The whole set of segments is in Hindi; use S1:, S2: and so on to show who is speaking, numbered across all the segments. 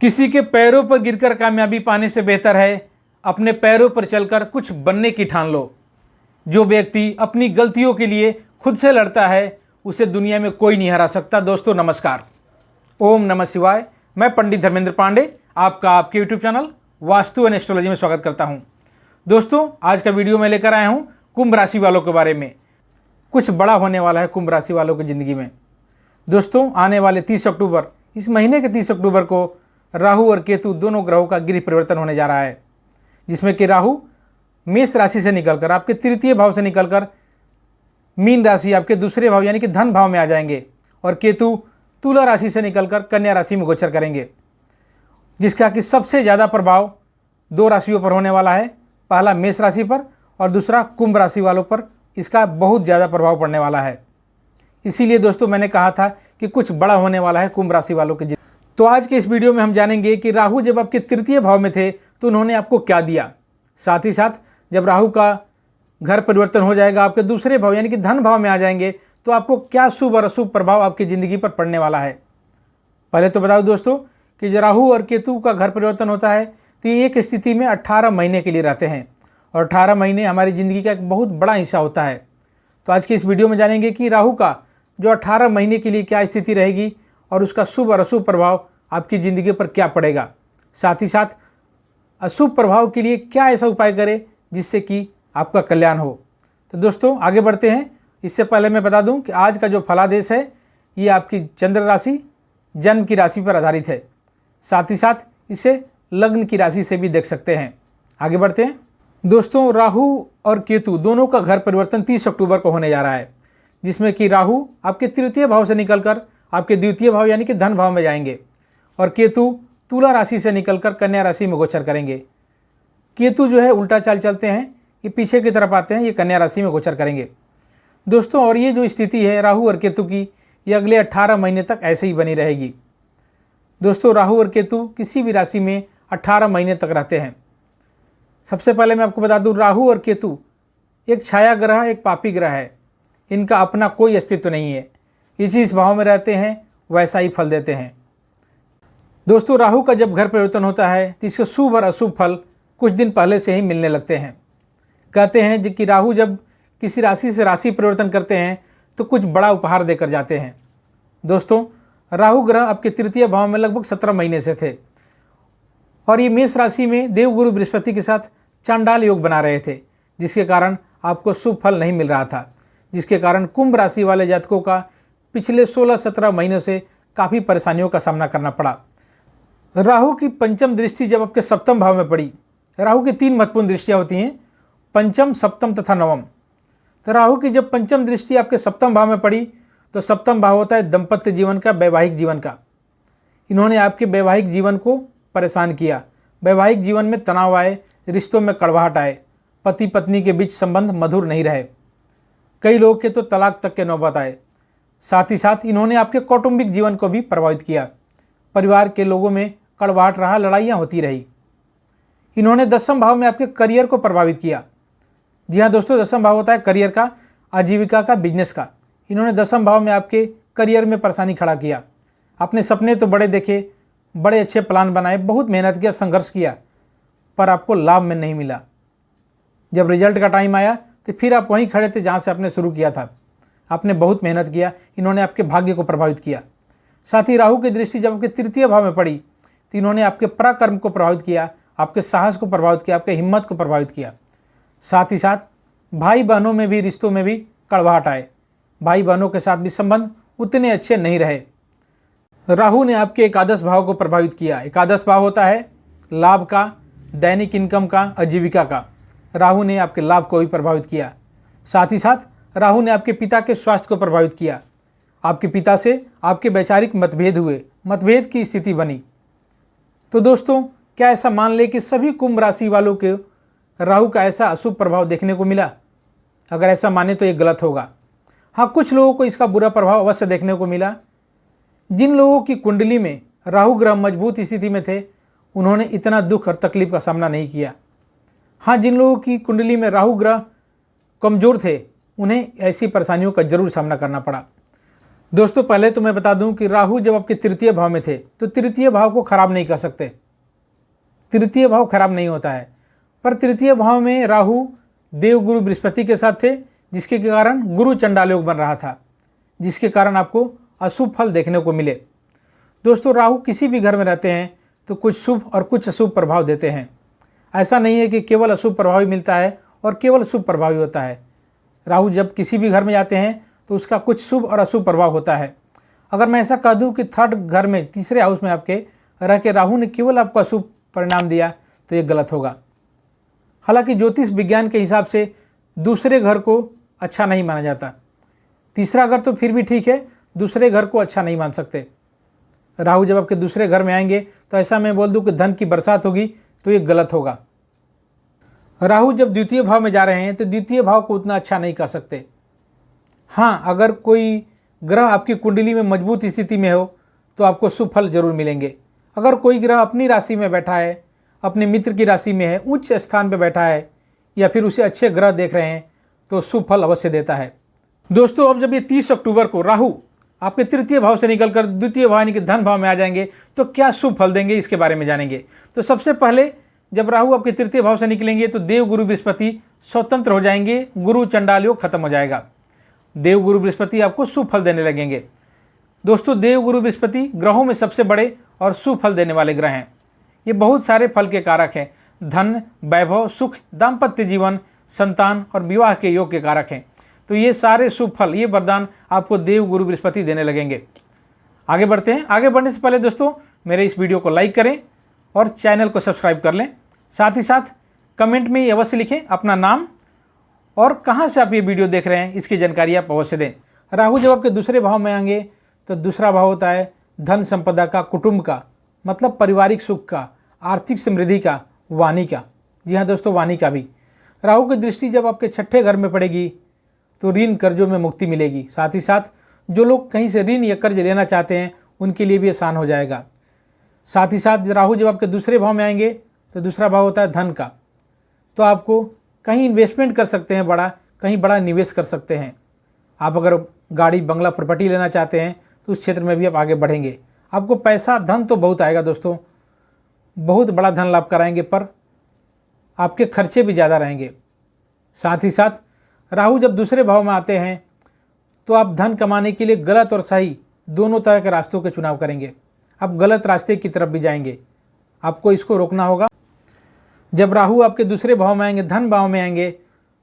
S1: किसी के पैरों पर गिरकर कामयाबी पाने से बेहतर है अपने पैरों पर चलकर कुछ बनने की ठान लो। जो व्यक्ति अपनी गलतियों के लिए खुद से लड़ता है उसे दुनिया में कोई नहीं हरा सकता। दोस्तों नमस्कार, ओम नमः शिवाय। मैं पंडित धर्मेंद्र पांडे आपका आपके YouTube channel vastu and astrology में स्वागत करता हूं। दोस्तों आज का वीडियो मैं लेकर आया हूं कुंभ राशि वालों के बारे में। कुछ बड़ा होने वाला है कुंभ राशि वालों की ज़िंदगी में। दोस्तों आने वाले 30 अक्टूबर, इस महीने के 30 अक्टूबर को राहु और केतु दोनों ग्रहों का गृह परिवर्तन होने जा रहा है, जिसमें कि राहु मेष राशि से निकलकर आपके तृतीय भाव से निकलकर मीन राशि आपके दूसरे भाव यानी कि धन भाव में आ जाएंगे और केतु तुला राशि से निकलकर कन्या राशि में गोचर करेंगे, जिसका कि सबसे ज़्यादा प्रभाव दो राशियों पर होने वाला है। पहला मेष राशि पर और दूसरा कुंभ राशि वालों पर इसका बहुत ज़्यादा प्रभाव पड़ने वाला है। इसीलिए दोस्तों मैंने कहा था कि कुछ बड़ा होने वाला है कुंभ राशि वालों के। तो आज के इस वीडियो में हम जानेंगे कि राहु जब आपके तृतीय भाव में थे तो उन्होंने आपको क्या दिया। साथ ही साथ जब राहु का घर परिवर्तन हो जाएगा, आपके दूसरे भाव यानी कि धन भाव में आ जाएंगे, तो आपको क्या शुभ और अशुभ प्रभाव आपकी ज़िंदगी पर पड़ने वाला है। पहले तो बता दूं दोस्तों कि जब राहु और केतु का घर परिवर्तन होता है तो ये एक स्थिति में 18 महीने के लिए रहते हैं और 18 महीने हमारी ज़िंदगी का एक बहुत बड़ा हिस्सा होता है। तो आज के इस वीडियो में जानेंगे कि राहु का जो 18 महीने के लिए क्या स्थिति रहेगी और उसका शुभ और अशुभ प्रभाव आपकी ज़िंदगी पर क्या पड़ेगा। साथ ही साथ अशुभ प्रभाव के लिए क्या ऐसा उपाय करें जिससे कि आपका कल्याण हो। तो दोस्तों आगे बढ़ते हैं। इससे पहले मैं बता दूं कि आज का जो फलादेश है ये आपकी चंद्र राशि जन्म की राशि पर आधारित है। साथ ही साथ इसे लग्न की राशि से भी देख सकते हैं। आगे बढ़ते हैं। दोस्तों राहु और केतु दोनों का घर परिवर्तन 30 अक्टूबर को होने जा रहा है, जिसमें कि राहु आपके तृतीय भाव से निकलकर आपके द्वितीय भाव यानी कि धन भाव में जाएंगे और केतु तुला राशि से निकलकर कन्या राशि में गोचर करेंगे। केतु जो है उल्टा चाल चलते हैं, ये पीछे की तरफ आते हैं, ये कन्या राशि में गोचर करेंगे दोस्तों। और ये जो स्थिति है राहु और केतु की, ये अगले 18 महीने तक ऐसे ही बनी रहेगी दोस्तों। राहु और केतु किसी भी राशि में 18 महीने तक रहते हैं। सबसे पहले मैं आपको बता दूं, राहु और केतु एक छाया ग्रह, एक पापी ग्रह है। इनका अपना कोई अस्तित्व नहीं है। इस भाव में रहते हैं वैसा ही फल देते हैं दोस्तों। राहु का जब घर परिवर्तन होता है तो इसके शुभ और अशुभ फल कुछ दिन पहले से ही मिलने लगते हैं। कहते हैं कि राहु जब किसी राशि से राशि परिवर्तन करते हैं तो कुछ बड़ा उपहार देकर जाते हैं दोस्तों। राहु ग्रह आपके तृतीय भाव में लगभग 17 महीने से थे और ये मेष राशि में देवगुरु बृहस्पति के साथ चांडाल योग बना रहे थे, जिसके कारण आपको शुभ फल नहीं मिल रहा था, जिसके कारण कुंभ राशि वाले जातकों का पिछले 16-17 महीनों से काफ़ी परेशानियों का सामना करना पड़ा। राहु की पंचम दृष्टि जब आपके सप्तम भाव में पड़ी, राहु की 3 महत्वपूर्ण दृष्टियाँ होती हैं, पंचम, सप्तम तथा नवम। तो राहु की जब पंचम दृष्टि आपके सप्तम भाव में पड़ी तो सप्तम भाव होता है दाम्पत्य जीवन का, वैवाहिक जीवन का। इन्होंने आपके वैवाहिक जीवन को परेशान किया, वैवाहिक जीवन में तनाव आए, रिश्तों में कड़वाहट आए, पति पत्नी के बीच संबंध मधुर नहीं रहे, कई लोग के तो तलाक तक के नौबत आए। साथ ही साथ इन्होंने आपके कौटुंबिक जीवन को भी प्रभावित किया, परिवार के लोगों में कड़वाहट रहा, लड़ाइयाँ होती रही। इन्होंने दसम भाव में आपके करियर को प्रभावित किया। जी हाँ दोस्तों, दसम भाव होता है करियर का, आजीविका का, बिजनेस का। इन्होंने दसम भाव में आपके करियर में परेशानी खड़ा किया। अपने सपने तो बड़े देखे, बड़े अच्छे प्लान बनाए, बहुत मेहनत किया, संघर्ष किया, पर आपको लाभ में नहीं मिला। जब रिजल्ट का टाइम आया तो फिर आप वहीं खड़े थे जहाँ से आपने शुरू किया था। आपने बहुत मेहनत किया, इन्होंने आपके भाग्य को प्रभावित किया। साथ ही राहु की दृष्टि जब आपके तृतीय भाव में पड़ी तो इन्होंने आपके पराक्रम को प्रभावित किया, आपके साहस को प्रभावित किया, आपके हिम्मत को प्रभावित किया। साथ ही साथ भाई बहनों में भी, रिश्तों में भी कड़वाहट आए, भाई बहनों के साथ भी संबंध उतने अच्छे नहीं रहे। राहु ने आपके एकादश भाव को प्रभावित किया। एकादश भाव होता है लाभ का, दैनिक इनकम का, आजीविका का। राहु ने आपके लाभ को भी प्रभावित किया। साथ ही साथ राहु ने आपके पिता के स्वास्थ्य को प्रभावित किया। आपके पिता से आपके वैचारिक मतभेद हुए, मतभेद की स्थिति बनी। तो दोस्तों क्या ऐसा मान ले कि सभी कुंभ राशि वालों के राहु का ऐसा अशुभ प्रभाव देखने को मिला? अगर ऐसा माने तो ये गलत होगा। हाँ, कुछ लोगों को इसका बुरा प्रभाव अवश्य देखने को मिला। जिन लोगों की कुंडली में राहु ग्रह मजबूत स्थिति में थे उन्होंने इतना दुख और तकलीफ का सामना नहीं किया। हाँ, जिन लोगों की कुंडली में राहु ग्रह कमज़ोर थे उन्हें ऐसी परेशानियों का जरूर सामना करना पड़ा। दोस्तों पहले तो मैं बता दूं कि राहु जब आपके तृतीय भाव में थे तो तृतीय भाव को खराब नहीं कर सकते, तृतीय भाव खराब नहीं होता है। पर तृतीय भाव में राहु देवगुरु बृहस्पति के साथ थे, जिसके कारण गुरु चंडाल योग बन रहा था, जिसके कारण आपको अशुभ फल देखने को मिले। दोस्तों राहु किसी भी घर में रहते हैं तो कुछ शुभ और कुछ अशुभ प्रभाव देते हैं। ऐसा नहीं है कि केवल अशुभ प्रभाव ही मिलता है और केवल शुभ प्रभाव ही होता है। राहु जब किसी भी घर में जाते हैं तो उसका कुछ शुभ और अशुभ प्रभाव होता है। अगर मैं ऐसा कह दूं कि थर्ड घर में, तीसरे हाउस में आपके रह के राहु ने केवल आपको अशुभ परिणाम दिया तो ये गलत होगा। हालांकि ज्योतिष विज्ञान के हिसाब से दूसरे घर को अच्छा नहीं माना जाता, तीसरा घर तो फिर भी ठीक है, दूसरे घर को अच्छा नहीं मान सकते। राहु जब आपके दूसरे घर में आएंगे तो ऐसा मैं बोल दूं कि धन की बरसात होगी तो ये गलत होगा। राहु जब द्वितीय भाव में जा रहे हैं तो द्वितीय भाव को उतना अच्छा नहीं कर सकते। हाँ, अगर कोई ग्रह आपकी कुंडली में मजबूत स्थिति में हो तो आपको शुभ फल जरूर मिलेंगे। अगर कोई ग्रह अपनी राशि में बैठा है, अपने मित्र की राशि में है, उच्च स्थान पर बैठा है या फिर उसे अच्छे ग्रह देख रहे हैं तो शुभ फल अवश्य देता है। दोस्तों अब जब ये 30 अक्टूबर को राहु आपके तृतीय भाव से निकलकर द्वितीय भाव यानी कि धन भाव में आ जाएंगे तो क्या शुभ फल देंगे इसके बारे में जानेंगे। तो सबसे पहले जब राहु आपके तृतीय भाव से निकलेंगे तो देव गुरु बृहस्पति स्वतंत्र हो जाएंगे, गुरु चंडाल योग खत्म हो जाएगा, देव गुरु बृहस्पति आपको शुभ फल देने लगेंगे। दोस्तों देव गुरु बृहस्पति ग्रहों में सबसे बड़े और शुभ फल देने वाले ग्रह हैं। ये बहुत सारे फल के कारक हैं, धन, वैभव, सुख, दाम्पत्य जीवन, संतान और विवाह के योग के कारक हैं। तो ये सारे शुभ फल, ये वरदान आपको देव गुरु बृहस्पति देने लगेंगे। आगे बढ़ते हैं। आगे बढ़ने से पहले दोस्तों मेरे इस वीडियो को लाइक करें और चैनल को सब्सक्राइब कर लें। साथ ही साथ कमेंट में अवश्य लिखें अपना नाम और कहां से आप ये वीडियो देख रहे हैं, इसकी जानकारी आप अवश्य दें। राहु जब आपके दूसरे भाव में आएंगे तो दूसरा भाव होता है धन संपदा का, कुटुंब का, मतलब पारिवारिक सुख का, आर्थिक समृद्धि का, वाणी का। जी हाँ दोस्तों, वाणी का भी। राहु की दृष्टि जब आपके छठे घर में पड़ेगी तो ऋण कर्जों में मुक्ति मिलेगी। साथ ही साथ जो लोग कहीं से ऋण या कर्ज लेना चाहते हैं उनके लिए भी आसान हो जाएगा। साथ ही साथ राहु जब आपके दूसरे भाव में आएंगे तो दूसरा भाव होता है धन का, तो आपको कहीं इन्वेस्टमेंट कर सकते हैं, कहीं बड़ा निवेश कर सकते हैं। आप अगर गाड़ी, बंगला, प्रॉपर्टी लेना चाहते हैं तो उस क्षेत्र में भी आप आगे बढ़ेंगे। आपको पैसा, धन तो बहुत आएगा दोस्तों, बहुत बड़ा धन लाभ कराएंगे, पर आपके खर्चे भी ज़्यादा रहेंगे। साथ ही साथ राहु जब दूसरे भाव में आते हैं तो आप धन कमाने के लिए गलत और सही दोनों तरह के रास्तों के चुनाव करेंगे। आप गलत रास्ते की तरफ भी जाएंगे, आपको इसको रोकना होगा। जब राहु आपके दूसरे भाव में आएंगे, धन भाव में आएंगे,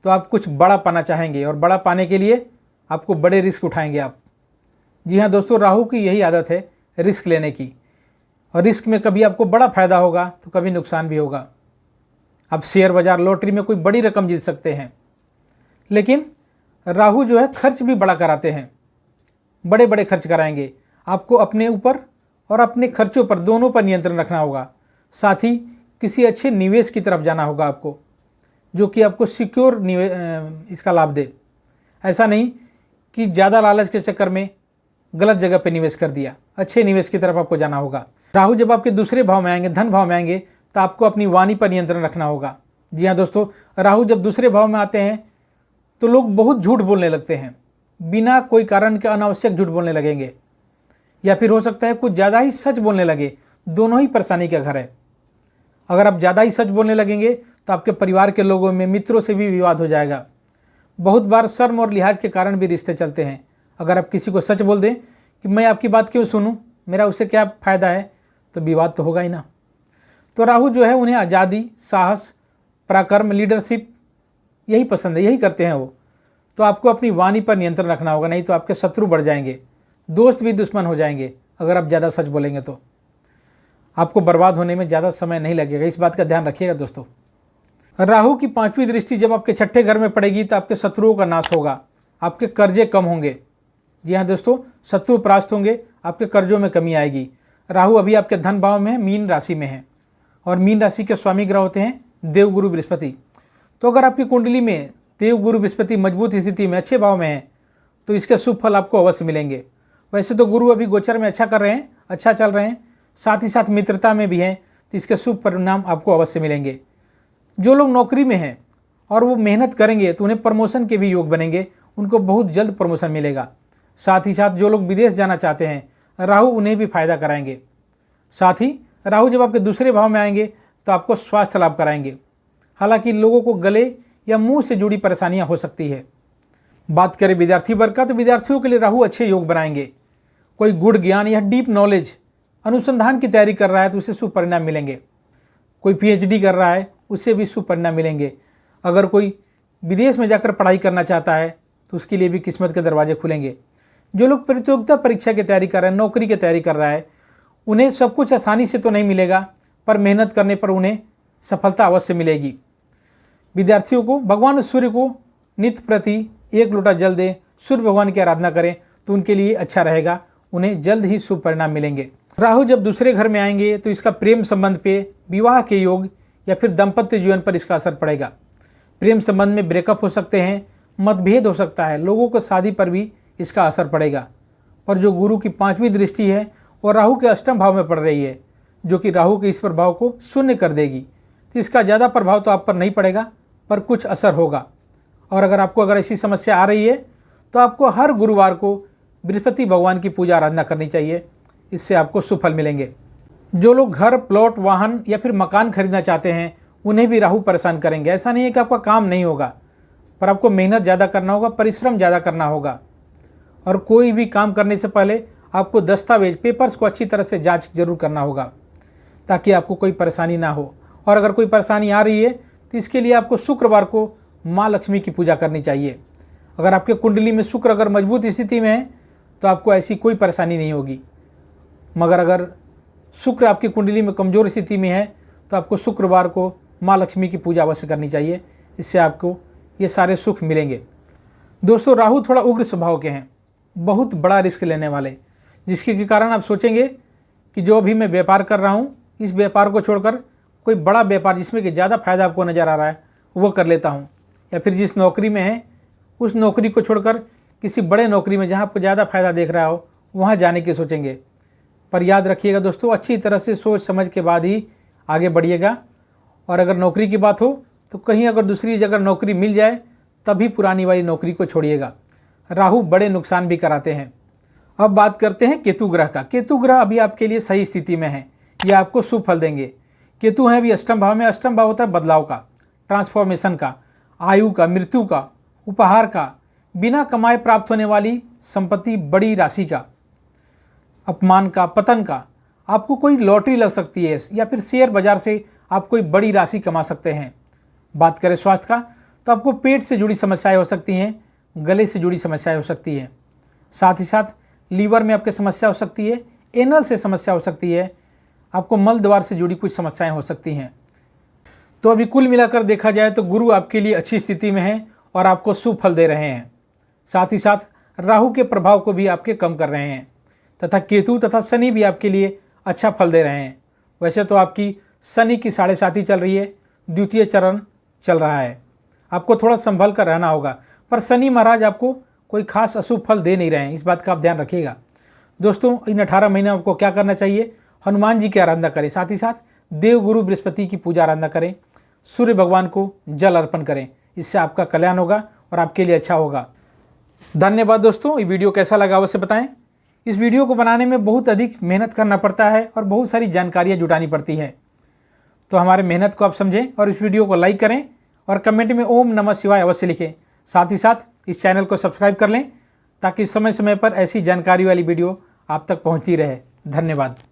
S1: तो आप कुछ बड़ा पाना चाहेंगे और बड़ा पाने के लिए आपको बड़े रिस्क उठाएंगे आप। जी हाँ दोस्तों, राहु की यही आदत है रिस्क लेने की, और रिस्क में कभी आपको बड़ा फायदा होगा तो कभी नुकसान भी होगा। आप शेयर बाजार, लॉटरी में कोई बड़ी रकम जीत सकते हैं, लेकिन राहु जो है खर्च भी बड़ा कराते हैं, बड़े बड़े खर्च कराएंगे। आपको अपने ऊपर और अपने खर्चों पर, दोनों पर नियंत्रण रखना होगा। साथ ही किसी अच्छे निवेश की तरफ जाना होगा आपको, जो कि आपको सिक्योर इसका लाभ दे। ऐसा नहीं कि ज़्यादा लालच के चक्कर में गलत जगह पे निवेश कर दिया। अच्छे निवेश की तरफ आपको जाना होगा। राहु जब आपके दूसरे भाव में आएंगे, धन भाव में आएंगे, तो आपको अपनी वाणी पर नियंत्रण रखना होगा। जी हाँ दोस्तों, राहु जब दूसरे भाव में आते हैं तो लोग बहुत झूठ बोलने लगते हैं, बिना कोई कारण के अनावश्यक झूठ बोलने लगेंगे, या फिर हो सकता है कुछ ज़्यादा ही सच बोलने लगे। दोनों ही परेशानी का घर है। अगर आप ज़्यादा ही सच बोलने लगेंगे तो आपके परिवार के लोगों में, मित्रों से भी विवाद हो जाएगा। बहुत बार शर्म और लिहाज के कारण भी रिश्ते चलते हैं। अगर आप किसी को सच बोल दें कि मैं आपकी बात क्यों सुनूं, मेरा उससे क्या फ़ायदा है, तो विवाद तो होगा ही ना। तो राहु जो है उन्हें आज़ादी, साहस, पराक्रम, लीडरशिप यही पसंद है, यही करते हैं वो। तो आपको अपनी वाणी पर नियंत्रण रखना होगा, नहीं तो आपके शत्रु बढ़ जाएंगे, दोस्त भी दुश्मन हो जाएंगे। अगर आप ज़्यादा सच बोलेंगे तो आपको बर्बाद होने में ज़्यादा समय नहीं लगेगा, इस बात का ध्यान रखिएगा दोस्तों। राहु की 5वीं दृष्टि जब आपके छठे घर में पड़ेगी तो आपके शत्रुओं का नाश होगा, आपके कर्जे कम होंगे। जी हाँ दोस्तों, शत्रु परास्त होंगे, आपके कर्जों में कमी आएगी। राहु अभी आपके धन भाव में है, मीन राशि में है, और मीन राशि के स्वामी ग्रह होते हैं देवगुरु बृहस्पति। तो अगर आपकी कुंडली में देवगुरु बृहस्पति मजबूत स्थिति में, अच्छे भाव में है, तो इसके शुभ फल आपको अवश्य मिलेंगे। वैसे तो गुरु अभी गोचर में अच्छा कर रहे हैं, अच्छा चल रहे हैं, साथ ही साथ मित्रता में भी हैं, तो इसके शुभ परिणाम आपको अवश्य मिलेंगे। जो लोग नौकरी में हैं और वो मेहनत करेंगे तो उन्हें प्रमोशन के भी योग बनेंगे, उनको बहुत जल्द प्रमोशन मिलेगा। साथ ही साथ जो लोग विदेश जाना चाहते हैं राहु उन्हें भी फायदा कराएंगे। साथ ही राहु जब आपके दूसरे भाव में आएंगे तो आपको स्वास्थ्य लाभ कराएंगे। हालांकि लोगों को गले या मुंह से जुड़ी परेशानियां हो सकती है। बात करें विद्यार्थी वर्ग का, तो विद्यार्थियों के लिए राहु अच्छे योग बनाएंगे। कोई गुड़ ज्ञान या डीप नॉलेज अनुसंधान की तैयारी कर रहा है तो उसे शुभ परिणाम मिलेंगे। कोई PhD कर रहा है उससे भी शुभ परिणाम मिलेंगे। अगर कोई विदेश में जाकर पढ़ाई करना चाहता है तो उसके लिए भी किस्मत के दरवाजे खुलेंगे। जो लोग प्रतियोगिता परीक्षा की तैयारी कर रहे हैं, नौकरी की तैयारी कर रहा है, उन्हें सब कुछ आसानी से तो नहीं मिलेगा, पर मेहनत करने पर उन्हें सफलता अवश्य मिलेगी। विद्यार्थियों को भगवान सूर्य को नित्य प्रति 1 लोटा जल दें, सूर्य भगवान की आराधना करें तो उनके लिए अच्छा रहेगा, उन्हें जल्द ही शुभ परिणाम मिलेंगे। राहु जब दूसरे घर में आएंगे तो इसका प्रेम संबंध पे, विवाह के योग या फिर दाम्पत्य जीवन पर इसका असर पड़ेगा। प्रेम संबंध में ब्रेकअप हो सकते हैं, मतभेद हो सकता है, लोगों को शादी पर भी इसका असर पड़ेगा। पर जो गुरु की 5वीं दृष्टि है और राहु के अष्टम भाव में पड़ रही है, जो कि राहु के इस प्रभाव को शून्य कर देगी, तो इसका ज़्यादा प्रभाव तो आप पर नहीं पड़ेगा, पर कुछ असर होगा। और अगर ऐसी समस्या आ रही है तो आपको हर गुरुवार को बृहस्पति भगवान की पूजा आराधना करनी चाहिए, इससे आपको शुभ फल मिलेंगे। जो लोग घर, प्लॉट, वाहन या फिर मकान खरीदना चाहते हैं उन्हें भी राहु परेशान करेंगे। ऐसा नहीं है कि आपका काम नहीं होगा, पर आपको मेहनत ज़्यादा करना होगा, परिश्रम ज़्यादा करना होगा। और कोई भी काम करने से पहले आपको दस्तावेज, पेपर्स को अच्छी तरह से जांच जरूर करना होगा, ताकि आपको कोई परेशानी ना हो। और अगर कोई परेशानी आ रही है तो इसके लिए आपको शुक्रवार को माँ लक्ष्मी की पूजा करनी चाहिए। अगर आपके कुंडली में शुक्र अगर मजबूत स्थिति में है तो आपको ऐसी कोई परेशानी नहीं होगी, मगर अगर शुक्र आपकी कुंडली में कमज़ोर स्थिति में है तो आपको शुक्रवार को माँ लक्ष्मी की पूजा अवश्य करनी चाहिए, इससे आपको ये सारे सुख मिलेंगे। दोस्तों, राहु थोड़ा उग्र स्वभाव के हैं, बहुत बड़ा रिस्क लेने वाले, जिसके के कारण आप सोचेंगे कि जो अभी मैं व्यापार कर रहा हूँ, इस व्यापार को छोड़कर कोई बड़ा व्यापार जिसमें कि ज़्यादा फायदा आपको नज़र आ रहा है वो कर लेता हूँ। या फिर जिस नौकरी में है उस नौकरी को छोड़कर किसी बड़े नौकरी में जहाँ आपको ज़्यादा फायदा देख रहा हो वहाँ जाने की सोचेंगे। पर याद रखिएगा दोस्तों, अच्छी तरह से सोच समझ के बाद ही आगे बढ़िएगा। और अगर नौकरी की बात हो तो कहीं अगर दूसरी जगह नौकरी मिल जाए तभी पुरानी वाली नौकरी को छोड़िएगा। राहु बड़े नुकसान भी कराते हैं। अब बात करते हैं केतु ग्रह का। केतु ग्रह अभी आपके लिए सही स्थिति में है, यह आपको शुभ फल देंगे। केतु है अभी अष्टम भाव में। अष्टम भाव होता है बदलाव का, ट्रांसफॉर्मेशन का, आयु का, मृत्यु का, उपहार का, बिना कमाए प्राप्त होने वाली संपत्ति, बड़ी राशि का, अपमान का, पतन का। आपको कोई लॉटरी लग सकती है या फिर शेयर बाजार से आप कोई बड़ी राशि कमा सकते हैं। बात करें स्वास्थ्य का तो आपको पेट से जुड़ी समस्याएं हो सकती हैं, गले से जुड़ी समस्याएं हो सकती हैं, साथ ही साथ लीवर में आपके समस्या हो सकती है, एनल से समस्या हो सकती है, आपको मल द्वार से जुड़ी कुछ समस्याएं हो सकती हैं। तो अभी कुल मिलाकर देखा जाए तो गुरु आपके लिए अच्छी स्थिति में है और आपको शुभ फल दे रहे हैं। साथ ही साथ राहु के प्रभाव को भी आपके कम कर रहे हैं तथा केतु तथा शनि भी आपके लिए अच्छा फल दे रहे हैं। वैसे तो आपकी शनि की 7.5 चल रही है, द्वितीय चरण चल रहा है, आपको थोड़ा संभल कर रहना होगा। पर शनि महाराज आपको कोई खास अशुभ फल दे नहीं रहे हैं, इस बात का आप ध्यान रखिएगा। दोस्तों, इन 18 महीने आपको क्या करना चाहिए? हनुमान जी की आराधना करें, साथ ही साथ देवगुरु बृहस्पति की पूजा आराधना करें, सूर्य भगवान को जल अर्पण करें, इससे आपका कल्याण होगा और आपके लिए अच्छा होगा। धन्यवाद दोस्तों। ये वीडियो कैसा लगा अवश्य बताएं। इस वीडियो को बनाने में बहुत अधिक मेहनत करना पड़ता है और बहुत सारी जानकारियाँ जुटानी पड़ती है, तो हमारे मेहनत को आप समझें और इस वीडियो को लाइक करें और कमेंट में ओम नमः शिवाय अवश्य लिखें। साथ ही साथ इस चैनल को सब्सक्राइब कर लें ताकि समय समय पर ऐसी जानकारी वाली वीडियो आप तक पहुँचती रहे। धन्यवाद।